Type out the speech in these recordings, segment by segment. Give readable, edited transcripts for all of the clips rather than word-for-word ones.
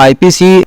IPC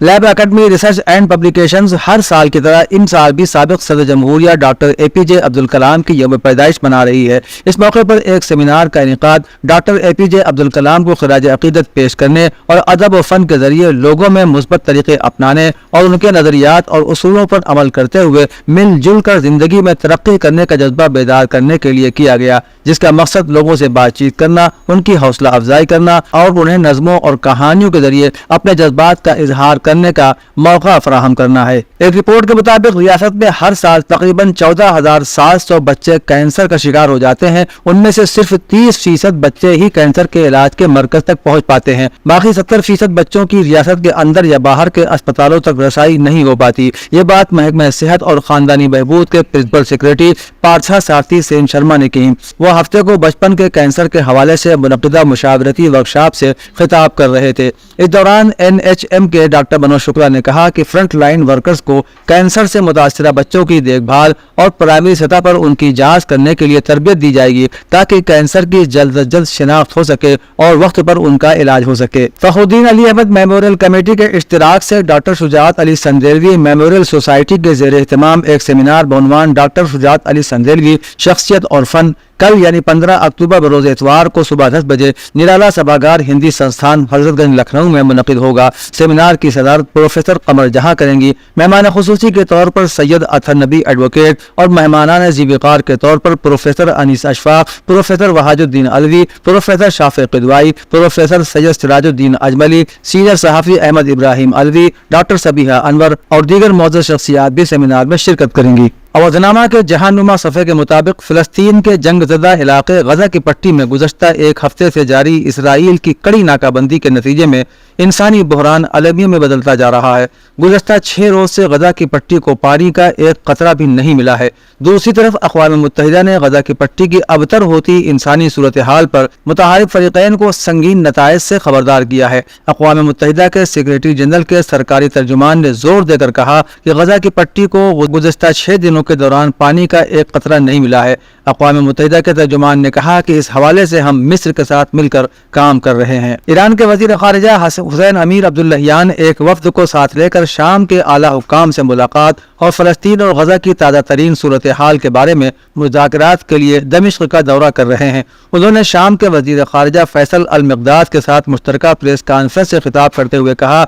lab academy research and publications ہر سال کی طرح ان سال بھی سابق صدر جمہوریہ ڈاکٹر APJ عبدالکلام کی یوم پیدائش منا رہی ہے۔ اس موقع پر ایک سیمینار کا انعقاد ڈاکٹر APJ عبدالکلام کو خراج عقیدت پیش کرنے اور ادب و فن کے ذریعے لوگوں میں مثبت طریقے اپنانے اور ان کے نظریات اور اصولوں پر عمل کرتے ہوئے مل جل کر زندگی میں ترقی کرنے کا جذبہ بیدار کرنے کے لیے کیا گیا، جس کا مقصد لوگوں سے بات چیت کرنا، ان کی حوصلہ افزائی کرنا اور انہیں نظموں اور کہانیوں کے ذریعے اپنے جذبات کا اظہار کرنے کا موقع فراہم کرنا ہے۔ ایک رپورٹ کے مطابق ریاست میں ہر سال تقریباً 14,700 بچے کینسر کا شکار ہو جاتے ہیں۔ ان میں سے صرف 30% بچے ہی کینسر کے علاج کے مرکز تک پہنچ پاتے ہیں، باقی 70% بچوں کی ریاست کے اندر یا باہر کے اسپتالوں تک رسائی نہیں ہو پاتی۔ یہ بات محکمہ صحت اور خاندانی بہبود کے پرنسپل سیکریٹری پارتھا سارتھی سین شرما نے کی۔ وہ ہفتے کو بچپن کے کینسر کے حوالے سے منعقدہ مشاورتی ورکشاپ سے خطاب کر رہے تھے۔ اس دوران NHM کے ڈاکٹر منوج شکلا نے کہا کہ فرنٹ لائن ورکرز کو کینسر سے متاثرہ بچوں کی دیکھ بھال اور پرائمری سطح پر ان کی جانچ کرنے کے لیے تربیت دی جائے گی تاکہ کینسر کی جلد از جلد شناخت ہو سکے اور وقت پر ان کا علاج ہو سکے۔ فخر الدین علی احمد میموریل کمیٹی کے اشتراک سے ڈاکٹر شجاعت علی سندیلوی میموریل سوسائٹی کے زیر اہتمام ایک سیمینار بعنوان ڈاکٹر شجاعت علی سندیلوی شخصیت اور فن کل یعنی 15 اکتوبر بروز اتوار کو صبح 10 بجے نرالا سبھاگار ہندی سنستھان حضرت گنج لکھنؤ میں منعقد ہوگا۔ سیمینار کی صدارت پروفیسر قمر جہاں کریں گی۔ مہمان خصوصی کے طور پر سید اطہر نبی ایڈوکیٹ اور مہمانان ذی وقار کے طور پر پروفیسر انیس اشفاق، پروفیسر وحاج الدین علوی، پروفیسر شافع قدوائی، پروفیسر سید سراج الدین اجملی، سینئر صحافی احمد ابراہیم علوی، ڈاکٹر سبیحہ انور اور دیگر معزز شخصیات بھی سیمینار میں شرکت کریں گی۔ اوادھنامہ کے جہان نما صفحے کے مطابق فلسطین کے جنگ زدہ علاقے غزہ کی پٹی میں گزشتہ ایک ہفتے سے جاری اسرائیل کی کڑی ناکہ بندی کے نتیجے میں انسانی بحران عالمیوں میں بدلتا جا رہا ہے۔ گزشتہ 6 روز سے غزہ کی پٹی کو پانی کا ایک قطرہ بھی نہیں ملا ہے۔ دوسری طرف اقوام متحدہ نے غزہ کی پٹی کی ابتر ہوتی انسانی صورتحال پر متحارب فریقین کو سنگین نتائج سے خبردار کیا ہے۔ اقوام متحدہ کے سیکریٹری جنرل کے سرکاری ترجمان نے زور دے کر کہا کہ غزہ کی پٹی کو گزشتہ 6 دنوں کے دوران پانی کا ایک قطرہ نہیں ملا ہے۔ اقوام متحدہ کے ترجمان نے کہا کہ اس حوالے سے ہم مصر کے ساتھ مل کر کام کر رہے ہیں۔ ایران کے وزیر خارجہ حسین امیر عبداللہیان ایک وفد کو ساتھ لے کر شام کے اعلیٰ حکام سے ملاقات اور فلسطین اور غزہ کی تازہ ترین صورتحال کے بارے میں مذاکرات کے لیے دمشق کا دورہ کر رہے ہیں۔ انہوں نے شام کے وزیر خارجہ فیصل المقداد کے ساتھ مشترکہ پریس کانفرنس سے خطاب کرتے ہوئے کہا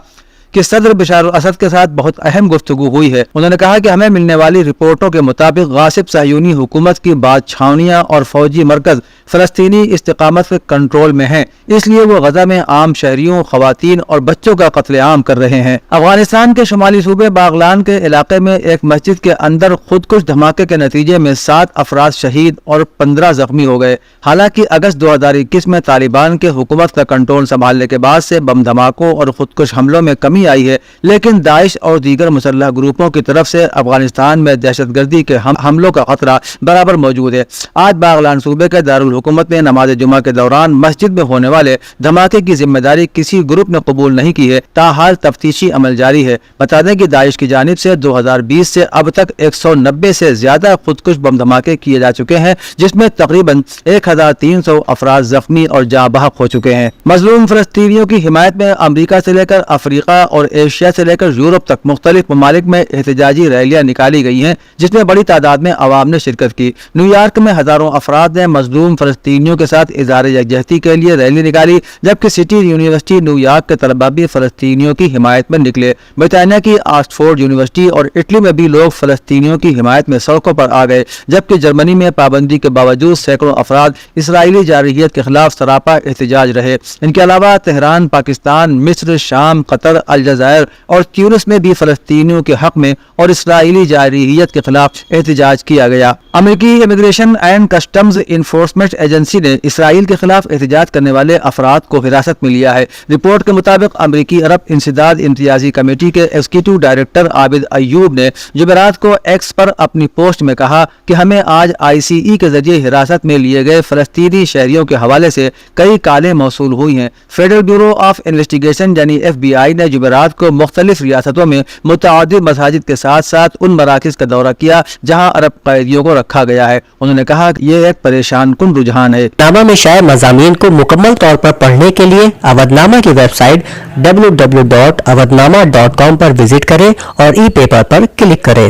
کہ صدر بشار الاسد کے ساتھ بہت اہم گفتگو ہوئی ہے۔ انہوں نے کہا کہ ہمیں ملنے والی رپورٹوں کے مطابق غاصب صہیونی حکومت کی بعض چھاؤنیاں اور فوجی مرکز فلسطینی استقامت کے کنٹرول میں ہیں، اس لیے وہ غزہ میں عام شہریوں، خواتین اور بچوں کا قتل عام کر رہے ہیں۔ افغانستان کے شمالی صوبے باغلان کے علاقے میں ایک مسجد کے اندر خودکش دھماکے کے نتیجے میں 7 افراد شہید اور 15 زخمی ہو گئے۔ حالانکہ اگست 2021 میں طالبان کے حکومت کا کنٹرول سنبھالنے کے بعد سے بم دھماکوں اور خودکش حملوں میں کمی آئی ہے، لیکن داعش اور دیگر مسلح گروپوں کی طرف سے افغانستان میں دہشت گردی کے حملوں کا خطرہ برابر موجود ہے۔ آج باغلان صوبے کے دارالحکومت میں نماز جمعہ کے دوران مسجد میں ہونے والے دھماکے کی ذمہ داری کسی گروپ نے قبول نہیں کی ہے، تاحال تفتیشی عمل جاری ہے۔ بتا دیں کہ داعش کی جانب سے 2020 سے اب تک 190 سے زیادہ خودکش بم دھماکے کیے جا چکے ہیں، جس میں تقریباً 1300 افراد زخمی اور جاں بحق ہو چکے ہیں۔ مظلوم فلسطینیوں کی حمایت میں امریکہ سے لے کر افریقہ اور ایشیا سے لے کر یورپ تک مختلف ممالک میں احتجاجی ریلیاں نکالی گئی ہیں، جس میں بڑی تعداد میں عوام نے شرکت کی۔ نیو یارک میں ہزاروں افراد نے مظلوم فلسطینیوں کے ساتھ اظہار یکجہتی کے لیے ریلی نکالی، جبکہ سٹی یونیورسٹی نیو یارک کے طلباء بھی فلسطینیوں کی حمایت میں نکلے۔ برطانیہ کی آکسفورڈ یونیورسٹی اور اٹلی میں بھی لوگ فلسطینیوں کی حمایت میں سڑکوں پر آ گئے، جبکہ جرمنی میں پابندی کے باوجود سینکڑوں افراد اسرائیلی جارحیت کے خلاف سراپا احتجاج رہے۔ ان کے علاوہ تہران، پاکستان، مصر، شام، قطر، الجزائر اور تیونس میں بھی فلسطینیوں کے حق میں اور اسرائیلی جارحیت کے خلاف احتجاج کیا گیا۔ امریکی immigration and customs enforcement agency نے اسرائیل کے خلاف احتجاج کرنے والے افراد کو حراست میں لیا ہے۔ رپورٹ کے مطابق امریکی عرب انسداد امتیازی کمیٹی کے ایگزیکٹو ڈائریکٹر عابد ایوب نے جمعرات کو ایکس پر اپنی پوسٹ میں کہا کہ ہمیں آج ICE کے ذریعے حراست میں لیے گئے فلسطینی شہریوں کے حوالے سے کئی کالیں موصول ہوئی ہیں۔ فیڈرل بیورو آف انویسٹیگیشن یعنی FBI نے جمعرات جمعرات کو مختلف ریاستوں میں متعدد مساجد کے ساتھ ساتھ ان مراکز کا دورہ کیا جہاں عرب قیدیوں کو رکھا گیا ہے. انہوں نے کہا کہ یہ ایک پریشان کن رجحان ہے. نامہ میں شائع مضامین کو مکمل طور پر پڑھنے کے لیے اودھ-نامہ کی ویب سائٹ www.awadhnama.com پر وزٹ کریں اور ای پیپر پر کلک کریں.